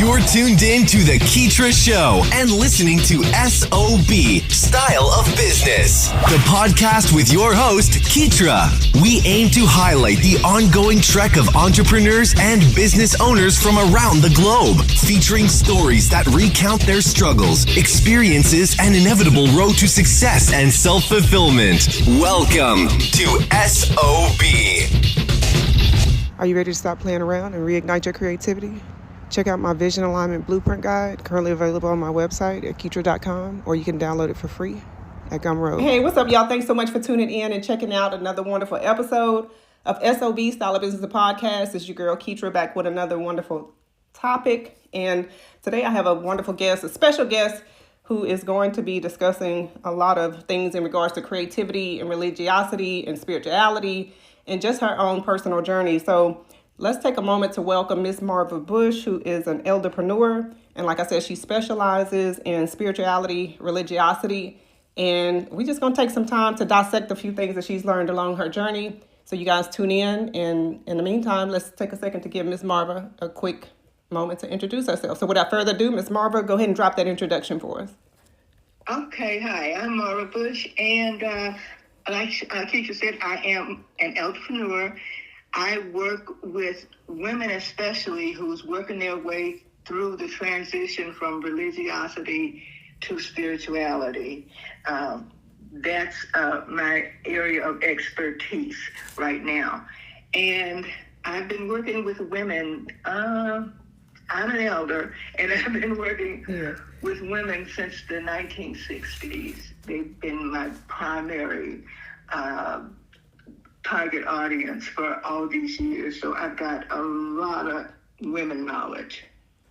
You're tuned in to the Keetria Show and listening to SOB, Style of Business, the podcast with your host, Keetria. We aim to highlight the ongoing trek of entrepreneurs and business owners from around the globe, featuring stories that recount their struggles, experiences, and inevitable road to success and self-fulfillment. Welcome to SOB. Are you ready to stop playing around and reignite your creativity? Check out my Vision Alignment Blueprint Guide, currently available on my website at Keetria.com, or you can download it for free at Gumroad. Hey, what's up, y'all? Thanks so much for tuning in and checking out another wonderful episode of SOB, Style of Business, the podcast. It's your girl, Keetria, back with another wonderful topic. And today I have a wonderful guest, a special guest, who is going to be discussing a lot of things in regards to creativity and religiosity and spirituality and just her own personal journey. So let's take a moment to welcome Miss Marva Bush, who is an elderpreneur. And like I said, she specializes in spirituality, religiosity, and we're just going to take some time to dissect a few things that she's learned along her journey. So you guys tune in. And in the meantime, let's take a second to give Miss Marva a quick moment to introduce herself. So without further ado, Miss Marva, go ahead and drop that introduction for us. Okay, hi, I'm Marva Bush, and like Keetria said, I am an elderpreneur. I work with women especially who's working their way through the transition from religiosity to spirituality. That's my area of expertise right now. And I've been working with women. I'm an elder, and I've been working with women since the 1960s. They've been my primary target audience for all these years, so I've got a lot of women knowledge.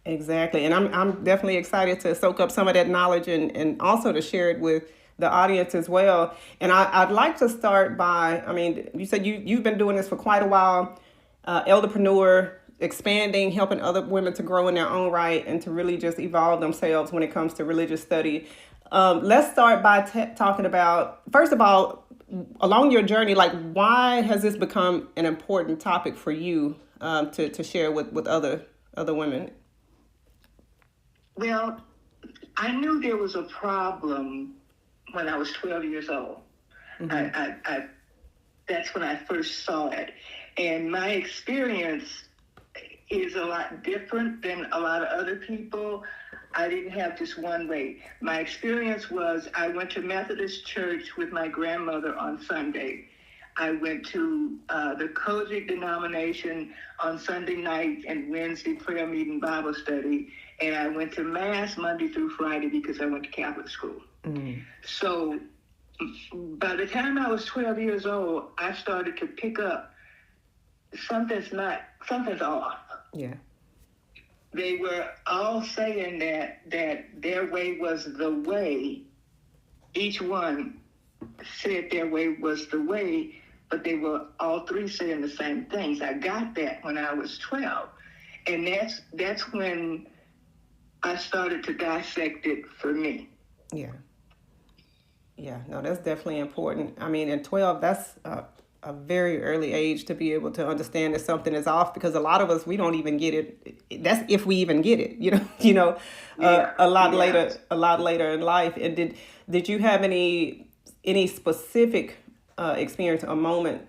Exactly, and I'm definitely excited to soak up some of that knowledge and also to share it with the audience as well. And I'd like to start by, you said you've been doing this for quite a while, elderpreneur, expanding, helping other women to grow in their own right and to really just evolve themselves when it comes to religious study. Let's start by talking about, first of all, along your journey, like, why has this become an important topic for you to share with other women? Well, I knew there was a problem when I was 12 years old. Mm-hmm. That's when I first saw it. And my experience is a lot different than a lot of other people. I didn't have just one way. My experience was I went to Methodist church with my grandmother on Sunday. I went to the Kojic denomination on Sunday night and Wednesday prayer meeting Bible study. And I went to Mass Monday through Friday because I went to Catholic school. Mm. So by the time I was 12 years old, I started to pick up something's off. Yeah. They were all saying that their way was the way. Each one said their way was the way, but they were all three saying the same things. I got that when I was 12. And that's when I started to dissect it for me. Yeah. Yeah, no, that's definitely important. I mean, at 12, that's a very early age to be able to understand that something is off, because a lot of us, we don't even get it. That's if we even get it, a lot later in life. And did you have any specific experience, a moment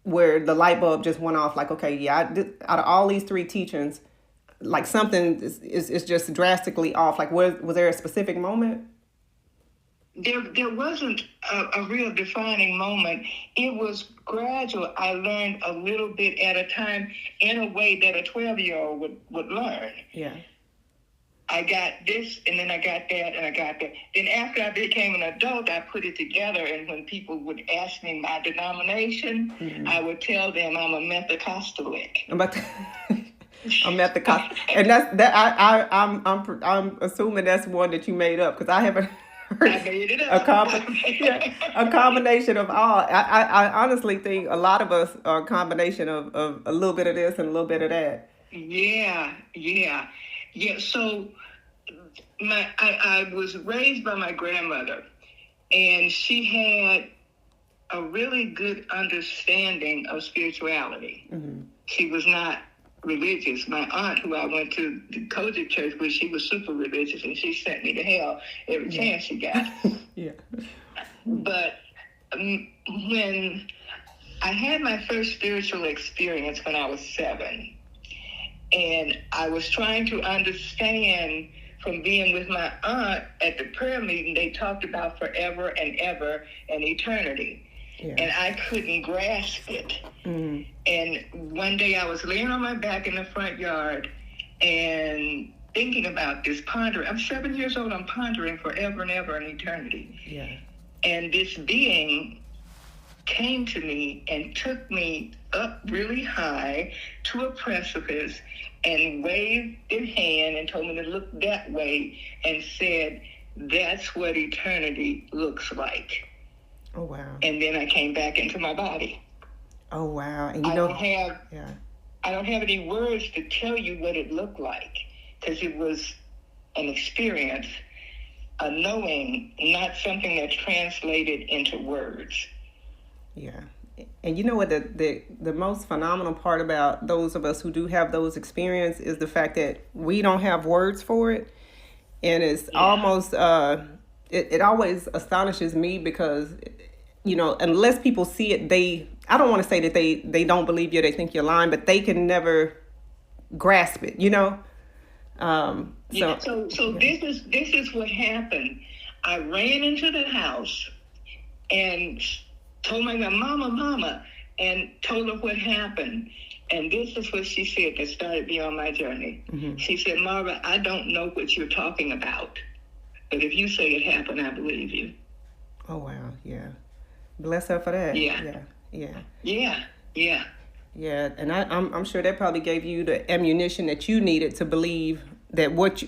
where the light bulb just went off? Like, okay, out of all these three teachings, like something is just drastically off. Like, was there a specific moment? There wasn't a real defining moment. It was gradual. I learned a little bit at a time in a way that a 12-year-old would learn. Yeah. I got this, and then I got that, and I got that. Then after I became an adult, I put it together, and when people would ask me my denomination, mm-hmm. I would tell them I'm a Methodistalic. I'm Methodist, and I'm assuming that's one that you made up, because I haven't. I made it up. A combination of all. I honestly think a lot of us are a combination of a little bit of this and a little bit of that. Yeah. So I was raised by my grandmother, and she had a really good understanding of spirituality. Mm-hmm. She was not religious. My aunt, who I went to the Kojic church with, she was super religious, and she sent me to hell every chance she got. Yeah. But when I had my first spiritual experience when I was 7, and I was trying to understand from being with my aunt at the prayer meeting, they talked about forever and ever and eternity. Yeah. And I couldn't grasp it. Mm-hmm. And one day I was laying on my back in the front yard and thinking about this, pondering. I'm 7 years old, I'm pondering forever and ever and eternity. Yeah. And this being came to me and took me up really high to a precipice and waved his hand and told me to look that way and said, "That's what eternity looks like." Oh, wow. And then I came back into my body. Oh, wow. And I don't have any words to tell you what it looked like, because it was an experience, a knowing, not something that translated into words. Yeah. And you know what the most phenomenal part about those of us who do have those experiences is the fact that we don't have words for it. And it's almost, it always astonishes me because, you know, unless people see it, I don't want to say that they don't believe you, they think you're lying, but they can never grasp it, you know? So this is what happened. I ran into the house and told my mama, and told her what happened. And this is what she said that started me on my journey. Mm-hmm. She said, "Marva, I don't know what you're talking about, but if you say it happened, I believe you." Oh, wow. Yeah. Bless her for that. Yeah. And I'm sure that probably gave you the ammunition that you needed to believe that what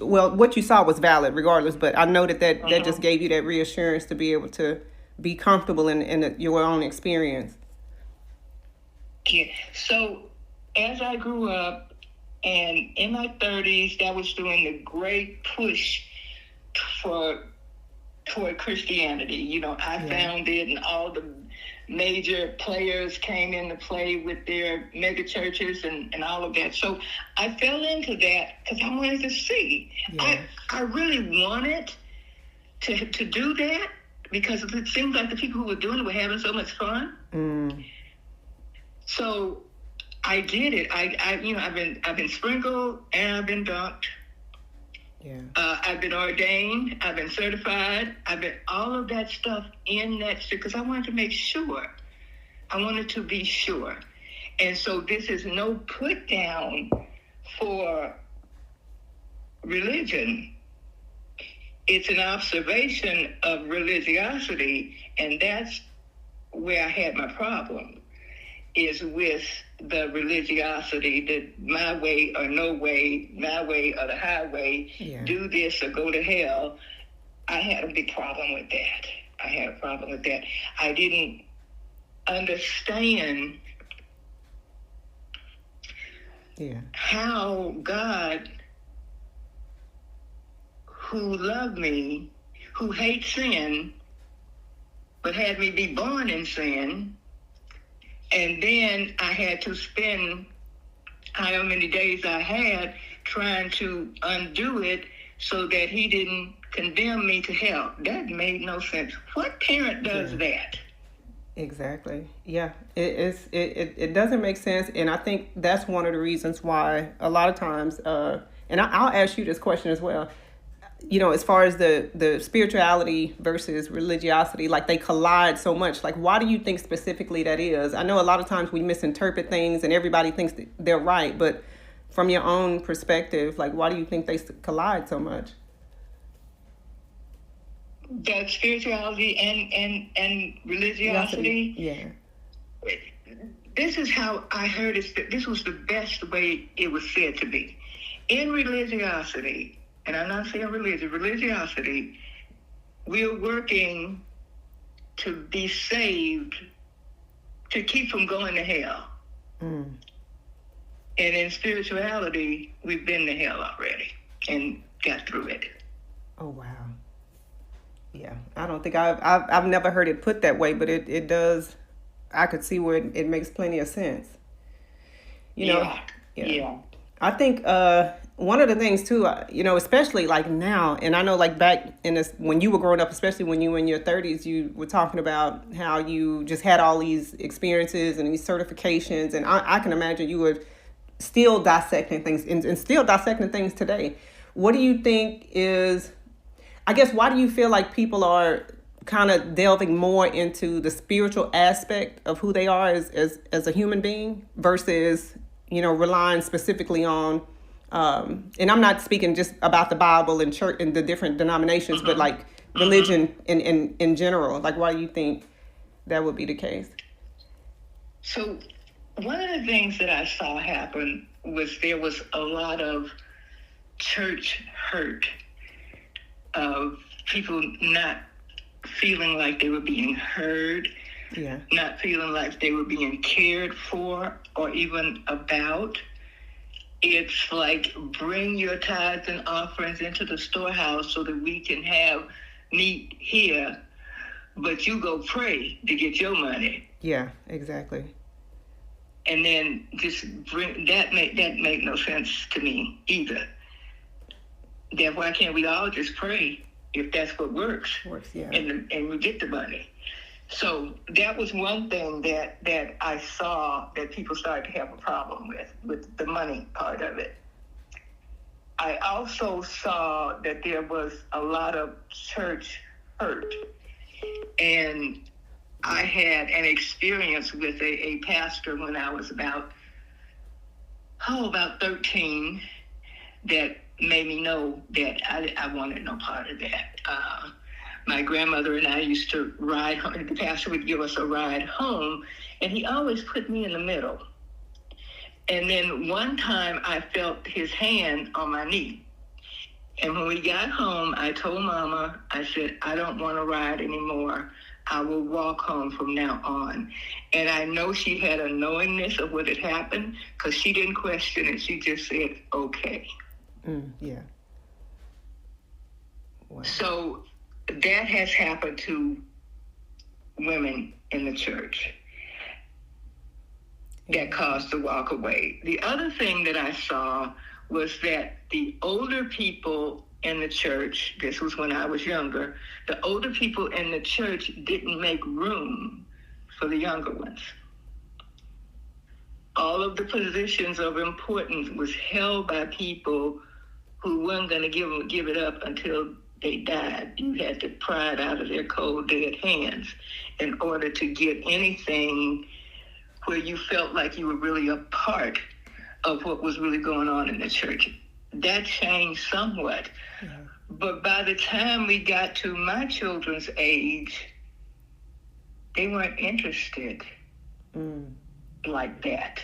you saw was valid regardless. But I know that just gave you that reassurance to be able to be comfortable in your own experience. Yeah. So as I grew up, and in my 30s, that was during the great push toward Christianity. You know, I found it, and all the major players came into play with their mega churches and all of that. So I fell into that because I wanted to see. Yeah. I really wanted to do that, because it seems like the people who were doing it were having so much fun. Mm. So I did it. I've been sprinkled and I've been dunked. Yeah. I've been ordained. I've been certified. I've been all of that stuff in that, because I wanted to make sure. I wanted to be sure. And so this is no put down for religion. It's an observation of religiosity, and that's where I had my problem, is with the religiosity, that my way or no way, my way or the highway, do this or go to hell. I had a big problem with that. I didn't understand how God, who loved me, who hates sin, but had me be born in sin, and then I had to spend however many days I had trying to undo it so that he didn't condemn me to hell. That made no sense. What parent does that? Exactly. Yeah, it doesn't make sense, and I think that's one of the reasons why a lot of times, and I'll ask you this question as well. You know, as far as the spirituality versus religiosity, like they collide so much. Like, why do you think specifically that is? I know a lot of times we misinterpret things and everybody thinks that they're right, but from your own perspective, like, why do you think they collide so much? That spirituality and religiosity. Yeah. This is how I heard it. This was the best way it was said to be. In religiosity, and I'm not saying religiosity, we're working to be saved, to keep from going to hell. Mm. And in spirituality, we've been to hell already and got through it. Oh, wow. Yeah, I don't think I've never heard it put that way, but it does. I could see where it makes plenty of sense. You know, Yeah. I think one of the things too, especially like now, and I know like back in this, when you were growing up, especially when you were in your 30s, you were talking about how you just had all these experiences and these certifications. And I can imagine you were still dissecting things and still dissecting things today. What do you think is, I guess, why do you feel like people are kind of delving more into the spiritual aspect of who they are as a human being versus, relying specifically on, and I'm not speaking just about the Bible and church and the different denominations, but like religion in general? Like, why do you think that would be the case? So one of the things that I saw happen was there was a lot of church hurt of people not feeling like they were being heard, not feeling like they were being cared for or even about. It's like, bring your tithes and offerings into the storehouse so that we can have meat here, but you go pray to get your money. Yeah, exactly. And then just bring that make no sense to me either. Then why can't we all just pray if that's what works? Yeah. And we get the money. So that was one thing that I saw that people started to have a problem with the money part of it. I also saw that there was a lot of church hurt. And I had an experience with a pastor when I was about 13 that made me know that I wanted no part of that. My grandmother and I used to ride home. The pastor would give us a ride home, and he always put me in the middle. And then one time I felt his hand on my knee. And when we got home, I told Mama, I said, I don't want to ride anymore. I will walk home from now on. And I know she had a knowingness of what had happened because she didn't question it. She just said, okay. Yeah. Wow. So that has happened to women in the church that caused the walk away. The other thing that I saw was that the older people in the church, this was when I was younger, the older people in the church didn't make room for the younger ones. All of the positions of importance was held by people who weren't going to give it up until they died. You had to pry it out of their cold, dead hands in order to get anything where you felt like you were really a part of what was really going on in the church. That changed somewhat. Yeah. But by the time we got to my children's age, they weren't interested like that.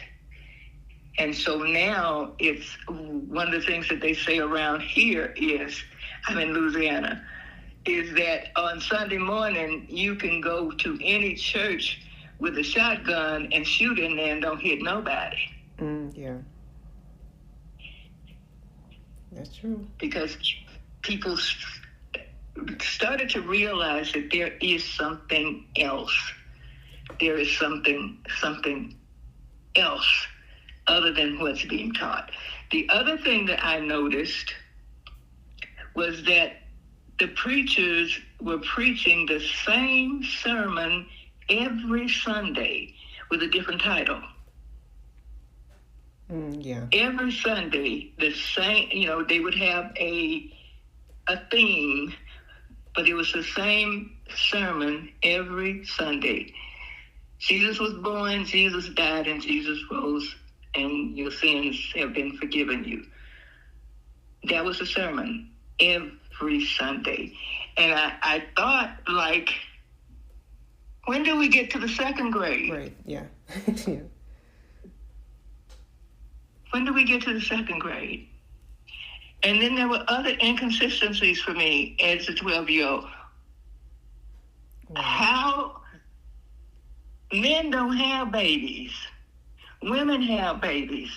And so now it's one of the things that they say around here is, I'm in Louisiana, is that on Sunday morning, you can go to any church with a shotgun and shoot in there and don't hit nobody. Yeah. That's true. Because people started to realize that there is something else. There is something else other than what's being taught. The other thing that I noticed was that the preachers were preaching the same sermon every Sunday with a different title. Yeah. Every Sunday, the same, they would have a theme, but it was the same sermon every Sunday. Jesus was born, Jesus died, and Jesus rose, and your sins have been forgiven you. That was the sermon every Sunday. And I thought, like, when do we get to the second grade? Right, yeah. Yeah. When do we get to the second grade? And then there were other inconsistencies for me as a 12-year-old. Wow. How men don't have babies. Women have babies.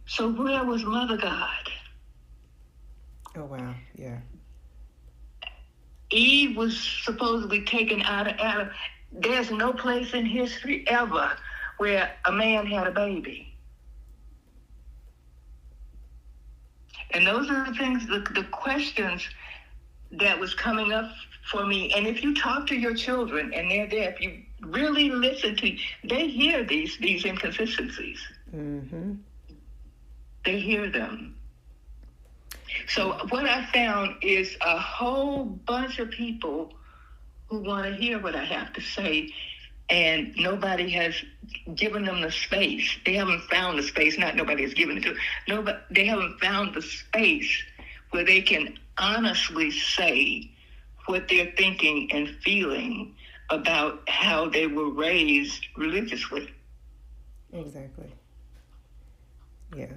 So where was Mother God? Oh, wow, yeah. Eve was supposedly taken out of Adam. There's no place in history ever where a man had a baby. And those are the things, the questions that was coming up for me. And if you talk to your children and they're there, if you really listen to, they hear these inconsistencies. Mm-hmm. They hear them. So what I found is a whole bunch of people who want to hear what I have to say, and nobody has given them the space. They haven't found the space. Not nobody has given it to them. Nobody, they haven't found the space where they can honestly say what they're thinking and feeling about how they were raised religiously. Exactly. Yeah.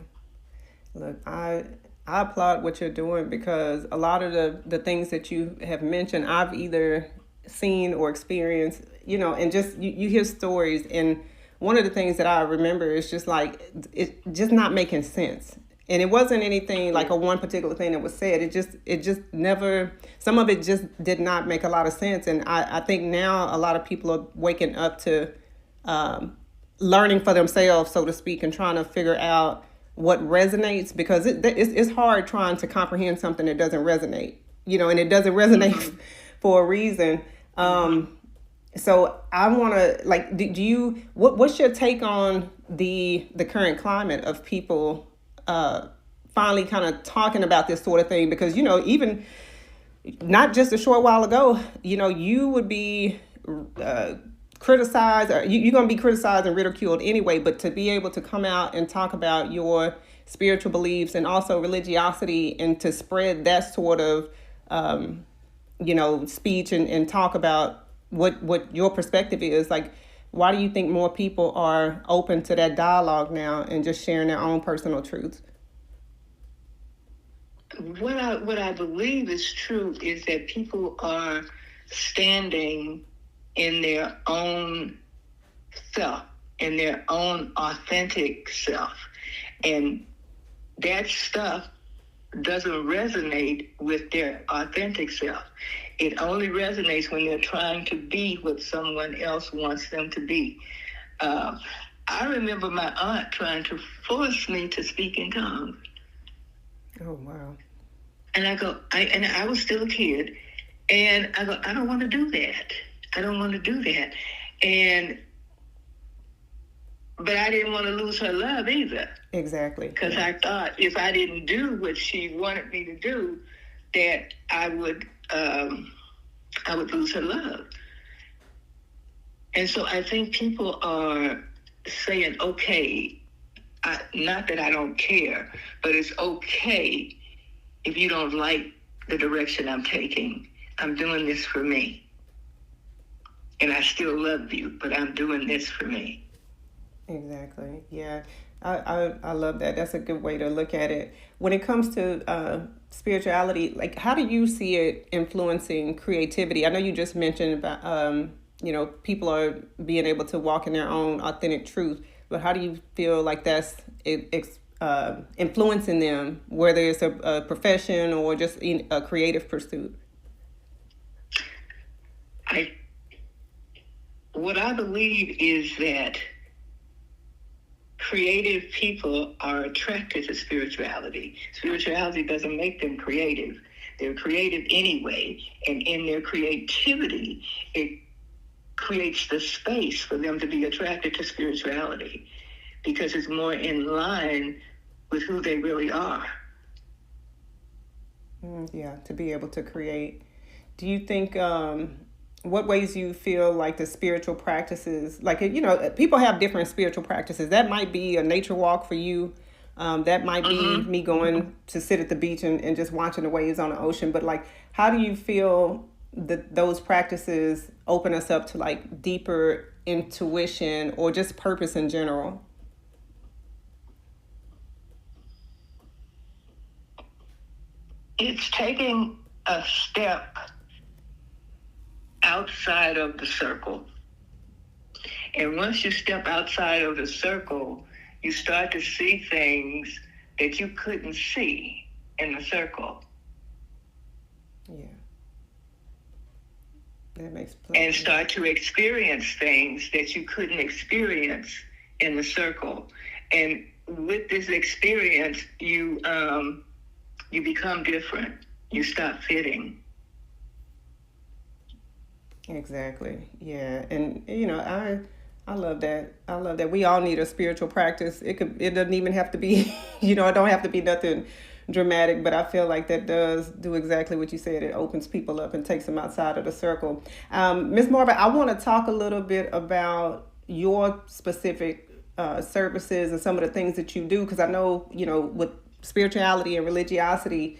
Look, I applaud what you're doing, because a lot of the things that you have mentioned, I've either seen or experienced, and just you hear stories, and one of the things that I remember is just like it just not making sense. And it wasn't anything like a one particular thing that was said. It just never, some of it just did not make a lot of sense. And I think now a lot of people are waking up to learning for themselves, so to speak, and trying to figure out what resonates, because it's hard trying to comprehend something that doesn't resonate, and it doesn't resonate for a reason. So I want to, do you, what's your take on the current climate of people finally kind of talking about this sort of thing? Because, even not just a short while ago, you would be criticized, or you're going to be criticized and ridiculed anyway, but to be able to come out and talk about your spiritual beliefs and also religiosity, and to spread that sort of, speech and talk about what your perspective is, like, why do you think more people are open to that dialogue now and just sharing their own personal truths? What I believe is true is that people are standing in their own self, in their own authentic self. And that stuff doesn't resonate with their authentic self. It only resonates when they're trying to be what someone else wants them to be. I remember my aunt trying to force me to speak in tongues. Oh, wow. And I was still a kid, and I go, I don't want to do that. I don't want to do that. But I didn't want to lose her love either. Exactly. Because I thought if I didn't do what she wanted me to do, that I would lose her love. And so I think people are saying, okay, not that I don't care, but it's okay if you don't like the direction I'm taking. I'm doing this for me. And I still love you, but I'm doing this for me. Exactly. Yeah. I love that. That's a good way to look at it. When it comes to spirituality, like, how do you see it influencing creativity? I know you just mentioned about, people are being able to walk in their own authentic truth, but how do you feel like that's influencing them, whether it's a profession or just a creative pursuit? What I believe is that creative people are attracted to spirituality. Spirituality doesn't make them creative. They're creative anyway, and in their creativity, it creates the space for them to be attracted to spirituality because it's more in line with who they really are. Yeah, to be able to create. Do you think, what ways you feel like the spiritual practices, like, people have different spiritual practices. That might be a nature walk for you. That might be me going to sit at the beach and just watching the waves on the ocean. But like, how do you feel that those practices open us up to like deeper intuition or just purpose in general? It's taking a step outside of the circle. And once you step outside of the circle, you start to see things that you couldn't see in the circle. Yeah. That makes sense. And start to experience things that you couldn't experience in the circle. And with this experience, you You become different. You stop fitting. Exactly. Yeah. And I love that. I love that. We all need a spiritual practice. It doesn't even have to be, it don't have to be nothing dramatic, but I feel like that does do exactly what you said. It opens people up and takes them outside of the circle. Ms. Marva, I want to talk a little bit about your specific services and some of the things that you do, because I know, with spirituality and religiosity,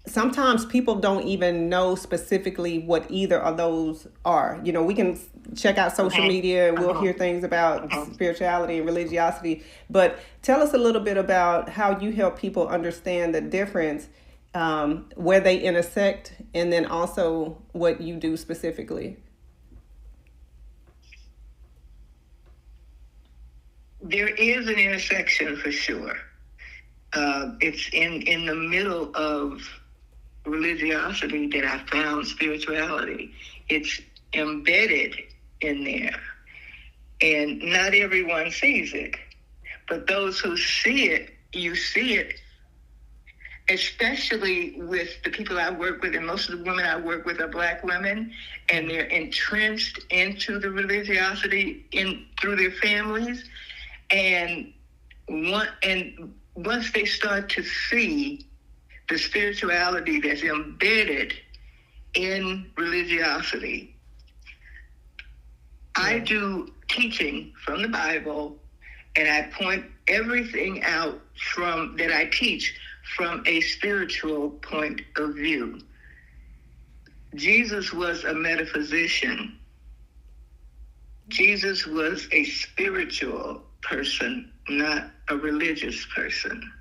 sometimes people don't even know specifically what either of those are. We can check out social media and we'll hear things about spirituality and religiosity, but tell us a little bit about how you help people understand the difference, where they intersect, and then also what you do specifically. There is an intersection for sure. It's in the middle of religiosity that I found spirituality. It's embedded in there, and not everyone sees it, but those who see it, you see it, especially with the people I work with, and most of the women I work with are Black women, and they're entrenched into the religiosity through their families, and once they start to see the spirituality that's embedded in religiosity. I do teaching from the Bible, and I point everything out that I teach from a spiritual point of view. Jesus was a metaphysician. Jesus was a spiritual person, not a religious person.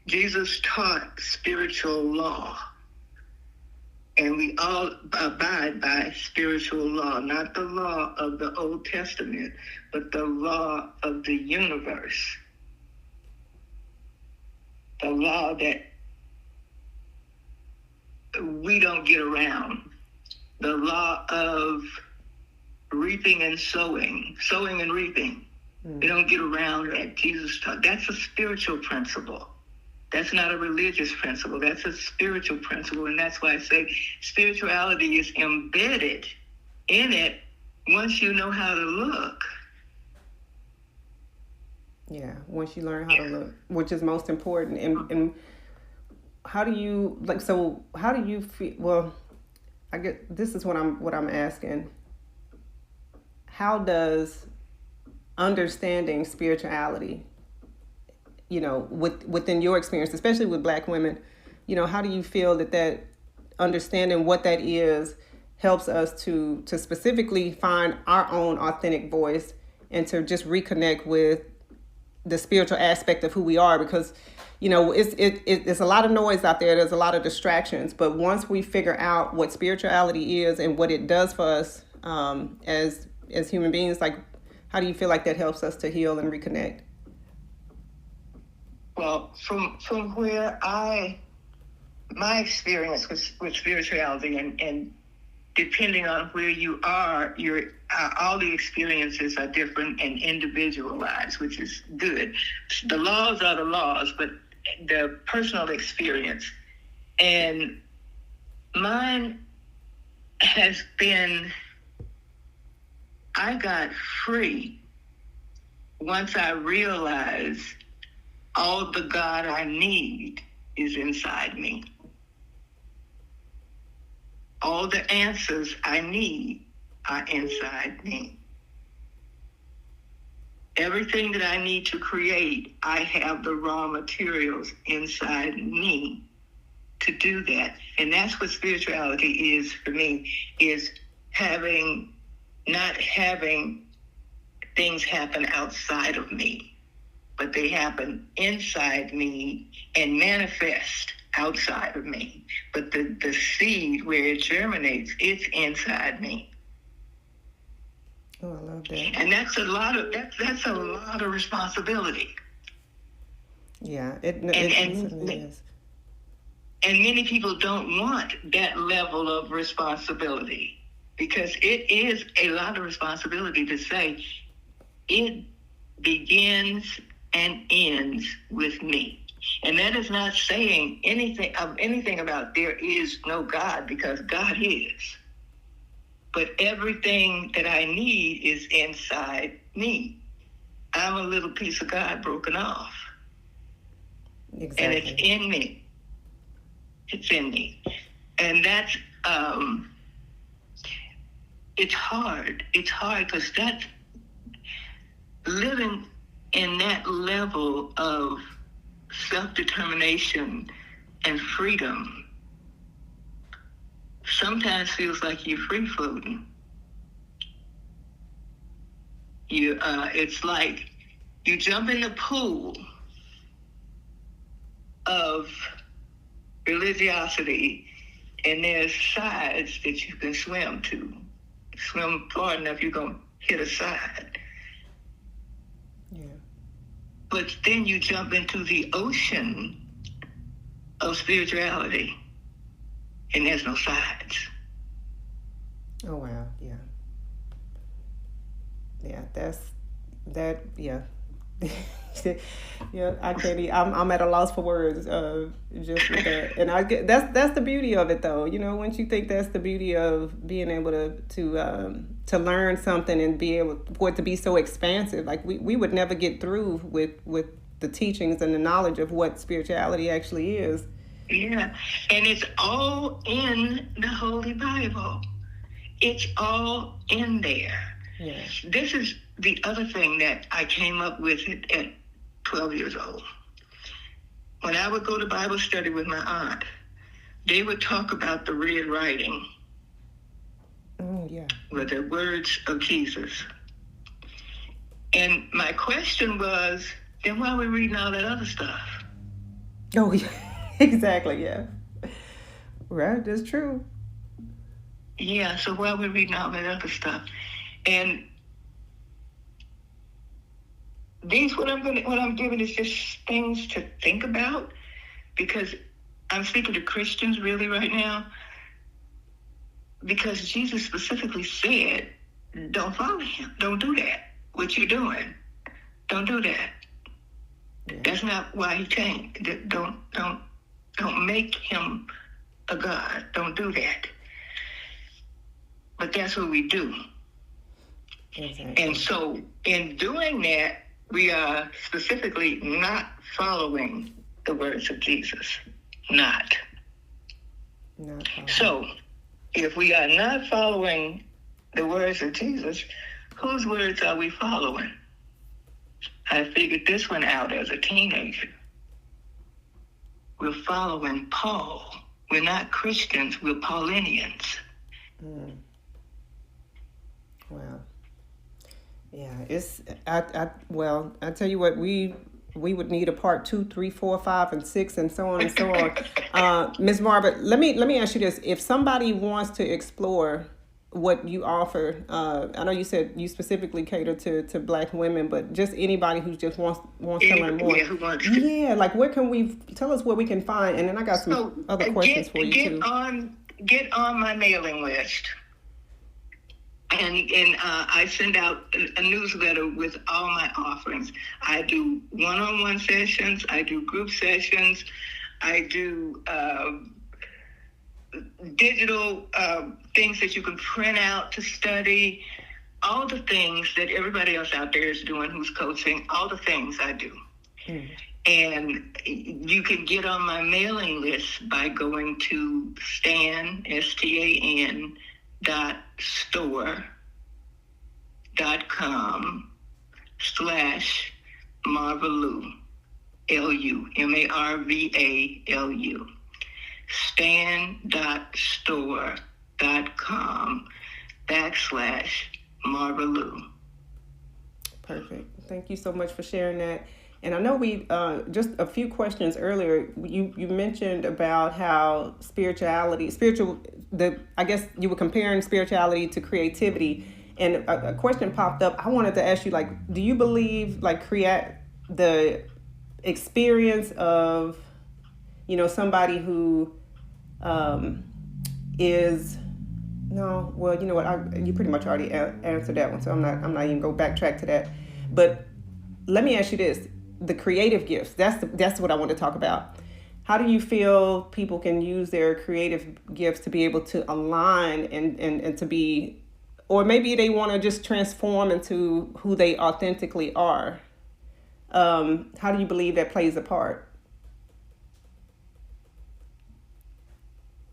Jesus taught spiritual law, and we all abide by spiritual law, not the law of the Old Testament, but the law of the universe, the law that we don't get around, the law of reaping and sowing and reaping. We don't get around that. Jesus taught. That's a spiritual principle. That's not a religious principle. That's a spiritual principle. And that's why I say spirituality is embedded in it once you know how to look. Yeah, once you learn how to look, which is most important. And how do you feel? Well, I get this is what I'm asking. How does understanding spirituality, within your experience, especially with Black women, how do you feel that understanding what that is helps us to specifically find our own authentic voice and to just reconnect with the spiritual aspect of who we are? Because, it's a lot of noise out there. There's a lot of distractions. But once we figure out what spirituality is and what it does for us as human beings, like, how do you feel like that helps us to heal and reconnect? Well, from where my experience with spirituality, and depending on where you are, all the experiences are different and individualized, which is good. The laws are the laws, but the personal experience. And mine has been, I got free once I realized all the God I need is inside me. All the answers I need are inside me. Everything that I need to create, I have the raw materials inside me to do that. And that's what spirituality is for me, is not having things happen outside of me, but they happen inside me and manifest outside of me. But the seed, where it germinates, it's inside me. Oh, I love that. And that's a lot of responsibility. Yeah, it certainly is. And many people don't want that level of responsibility, because it is a lot of responsibility to say, it begins and ends with me. And that is not saying anything about there is no God, because God is. But everything that I need is inside me. I'm a little piece of God broken off. Exactly. And it's in me. It's in me. And that's, it's hard. It's hard because that's living in that level of self-determination and freedom sometimes feels like you're free floating. It's like you jump in the pool of religiosity, and there's sides that you can swim to. Swim far enough, you're going to hit a side. Yeah. But then you jump into the ocean of spirituality, and there's no sides. Oh, wow. Yeah. Yeah, yeah. Yeah, I can't even, I'm at a loss for words, just with that. And I get, that's the beauty of it, though. You know, once you think that's the beauty of being able to learn something and be able for it to be so expansive. Like we would never get through with the teachings and the knowledge of what spirituality actually is. Yeah, and it's all in the Holy Bible. It's all in there. Yeah. This is the other thing that I came up with at 12 years old. When I would go to Bible study with my aunt, they would talk about the red writing. Oh, yeah. With the words of Jesus. And my question was, then why are we reading all that other stuff? Oh, yeah. Exactly, yeah. Right, that's true. Yeah, so why are we reading all that other stuff? And what I'm giving is just things to think about, because I'm speaking to Christians really right now, because Jesus specifically said, don't follow him. Don't do that. What you're doing. Don't do that. Yeah. That's not why he came. Don't make him a God. Don't do that. But that's what we do. Exactly. And so in doing that, we are specifically not following the words of Jesus. Not. So if we are not following the words of Jesus, whose words are we following? I figured this one out as a teenager. We're following Paul. We're not Christians, we're Paulinians. Mm. Wow. Yeah, it's I tell you what, we would need a part 2, 3, 4, 5, and 6, and so on and so on. Ms. Marva, let me ask you this: if somebody wants to explore what you offer, I know you said you specifically cater to Black women, but just anybody who just wants to learn more. Yeah, like where can we tell us where we can find? And then I got some other questions for you too. Get on my mailing list. And I send out a newsletter with all my offerings. I do one-on-one sessions. I do group sessions. I do digital things that you can print out to study. All the things that everybody else out there is doing who's coaching, all the things I do. Mm. And you can get on my mailing list by going to stan.store.com/Marvalu, L-U, M-A-R-V-A-L-U. stan.store.com/Marvalu. Perfect. Thank you so much for sharing that. And I know we just a few questions earlier. You mentioned about how I guess you were comparing spirituality to creativity, and a question popped up. I wanted to ask you, like, do you believe like the experience of, somebody who is no, well, you know what? You pretty much already answered that one, so I'm not even going to backtrack to that. But let me ask you this. the creative gifts. That's what I want to talk about. How do you feel people can use their creative gifts to be able to align and to be, or maybe they want to just transform into who they authentically are? How do you believe that plays a part?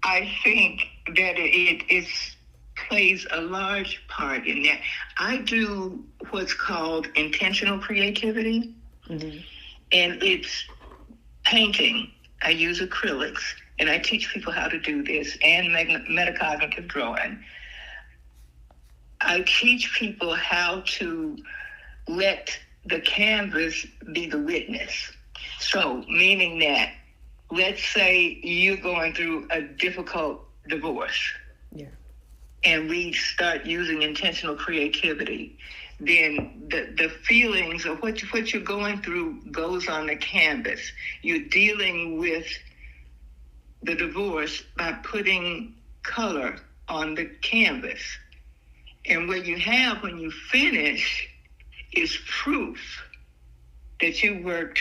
I think that it plays a large part in that. I do what's called intentional creativity, and it's painting. I use acrylics, and I teach people how to do this, and metacognitive drawing. I teach people how to let the canvas be the witness. So, meaning that, let's say you're going through a difficult divorce. Yeah. And we start using intentional creativity, then the feelings of what you're going through goes on the canvas. You're dealing with the divorce by putting color on the canvas. And what you have when you finish is proof that you worked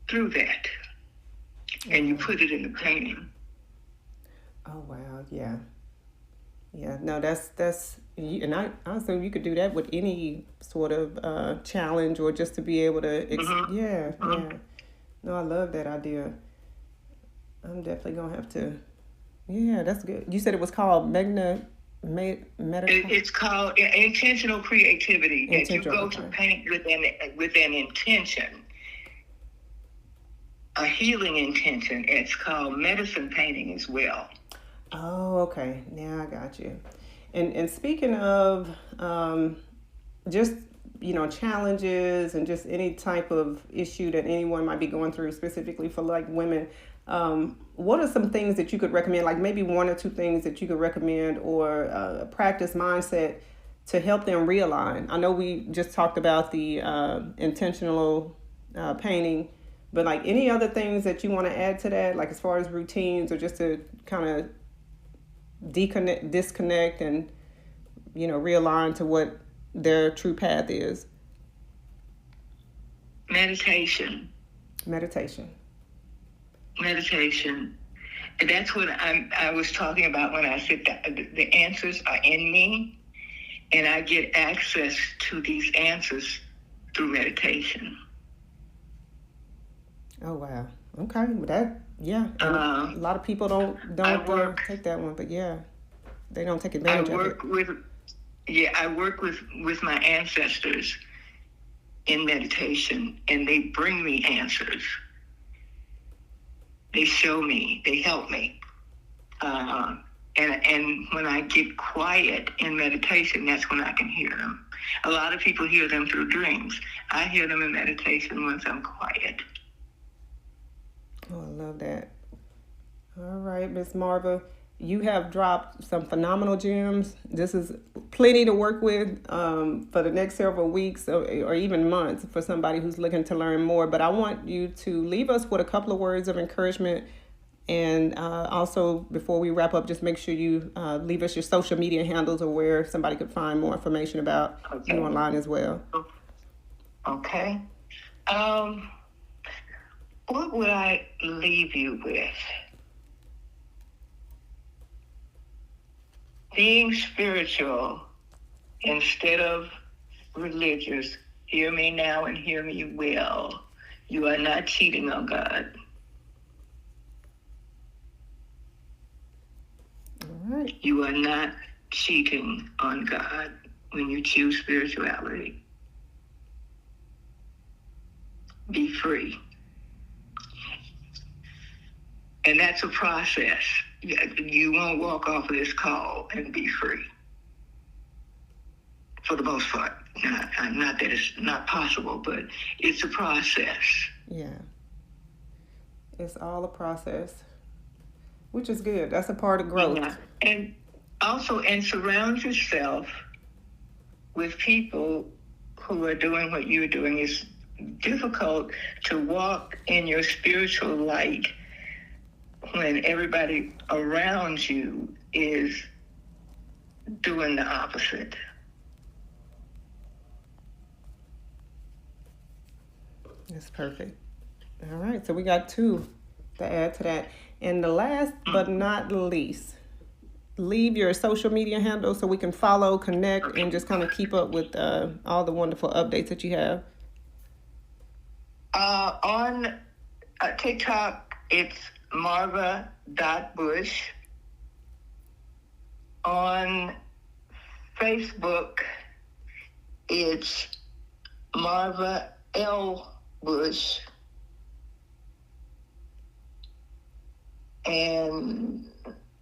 through that. And you put it in the painting. Oh, wow. Yeah. Yeah. No, that's, and I assume you could do that with any sort of challenge, or just to be able to, yeah. No, I love that idea. I'm definitely going to have to, yeah, that's good. You said it was called It's called intentional creativity. That you go to paint with an intention. A healing intention. It's called medicine painting as well. Oh, okay. Now I got you. And speaking of just, challenges and just any type of issue that anyone might be going through, specifically for like women, what are some things that you could recommend, like maybe one or two things that you could recommend, or a practice mindset to help them realign? I know we just talked about the intentional painting, but like any other things that you want to add to that, like as far as routines, or just to kind of disconnect and, realign to what their true path is? Meditation. And That's what I was talking about when I said that the answers are in me, and I get access to these answers through meditation. Oh, wow. Okay. Well, a lot of people don't take that one, but yeah, they don't take advantage of it. I work with my ancestors in meditation, and they bring me answers. They show me, they help me. And when I get quiet in meditation, that's when I can hear them. A lot of people hear them through dreams. I hear them in meditation once I'm quiet. Oh, I love that. All right, Miss Marva, you have dropped some phenomenal gems. This is plenty to work with for the next several weeks or even months for somebody who's looking to learn more. But I want you to leave us with a couple of words of encouragement. And also, before we wrap up, just make sure you leave us your social media handles, or where somebody could find more information about you online as well. Okay. What would I leave you with? Being spiritual instead of religious. Hear me now and hear me well. You are not cheating on God. All right. You are not cheating on God when you choose spirituality. Be free. And that's a process. You won't walk off of this call and be free. For the most part. Not that it's not possible, but it's a process. Yeah. It's all a process, which is good. That's a part of growth. Yeah. And also, surround yourself with people who are doing what you're doing. It's difficult to walk in your spiritual light when everybody around you is doing the opposite. That's perfect. All right, so we got 2 to add to that. And the last but not least, leave your social media handle so we can follow, connect, and just kind of keep up with all the wonderful updates that you have. On TikTok, it's Marva.Bush. On Facebook, it's Marva L. Bush. And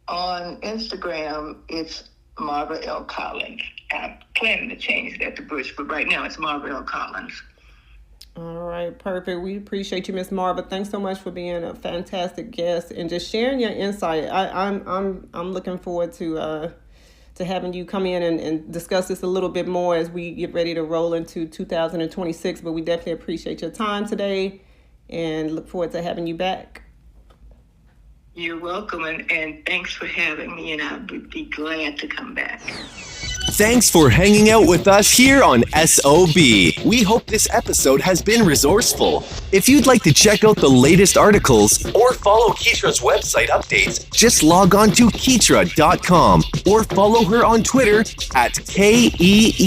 on Instagram, it's Marva L. Collins. I'm planning to change that to Bush, but right now it's Marva L. Collins. All right, perfect. We appreciate you, Miss Marva. Thanks so much for being a fantastic guest and just sharing your insight. I'm looking forward to having you come in and discuss this a little bit more as we get ready to roll into 2026. But we definitely appreciate your time today and look forward to having you back. You're welcome, and thanks for having me, and I would be glad to come back. Thanks for hanging out with us here on SOB. We hope this episode has been resourceful. If you'd like to check out the latest articles or follow Keetria's website updates, just log on to Keetria.com or follow her on Twitter at KEETRIA.